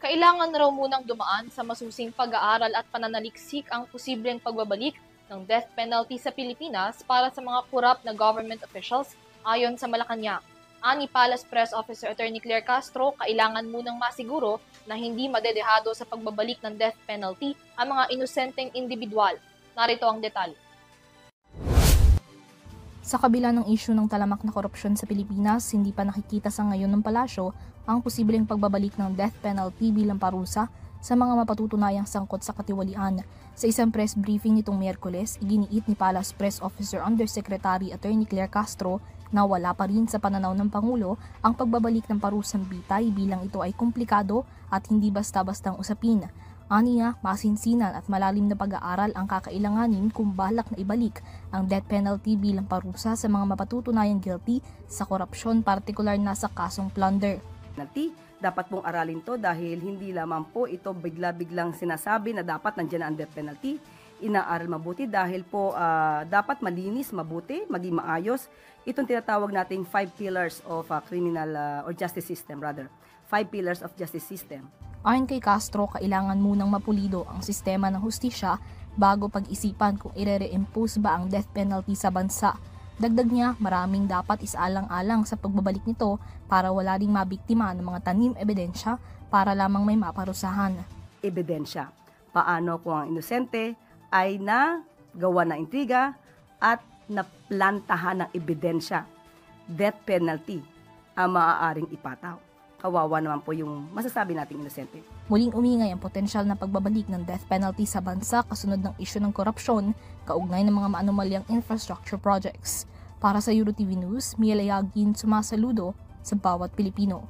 Kailangan raw munang dumaan sa masusing pag-aaral at pananaliksik ang posibleng pagbabalik ng death penalty sa Pilipinas para sa mga korap na government officials ayon sa Malacanang. Ani Palace Press Officer Attorney Claire Castro, kailangan munang masiguro na hindi madedehado sa pagbabalik ng death penalty ang mga inosenteng individual. Narito ang detalye. Sa kabila ng isyu ng talamak na korupsyon sa Pilipinas, hindi pa nakikita sa ngayon ng palasyo ang posibleng pagbabalik ng death penalty bilang parusa sa mga mapatutunayang sangkot sa katiwalian. Sa isang press briefing nitong Miyerkules, iginiit ni Palace Press Officer Undersecretary Attorney Claire Castro na wala pa rin sa pananaw ng Pangulo ang pagbabalik ng parusang bitay bilang ito ay komplikado at hindi basta-bastang usapin. Aniya, masinsinan at malalim na pag-aaral ang kakailanganin kung balak na ibalik ang death penalty bilang parusa sa mga mapatutunayang guilty sa korupsyon, partikular na sa kasong plunder. Dapat pong aralin to dahil hindi lamang po ito bigla-biglang sinasabi na dapat nandiyan ang death penalty. Inaaral mabuti dahil po dapat malinis, mabuti, maging maayos. Itong tinatawag nating 5 pillars of criminal or justice system rather. 5 pillars of justice system. Ayon kay Castro, kailangan munang mapulido ang sistema ng hustisya bago pag-isipan kung ire-reimpose ba ang death penalty sa bansa. Dagdag niya, maraming dapat isaalang-alang sa pagbabalik nito para wala ring mabiktima ng mga tanim ebidensya para lamang may maparusahan. Ebidensya. Paano kung ang inosente ay nagawa ng intriga at naplantahan ng ebidensya? Death penalty ang maaaring ipataw. Kawawa naman po yung masasabi nating inosente. Muling umingay ang potensyal na pagbabalik ng death penalty sa bansa kasunod ng isyu ng korupsyon, kaugnay ng mga maanumalyang infrastructure projects. Para sa EuroTV News, Mia Layagin, sumasaludo sa bawat Pilipino.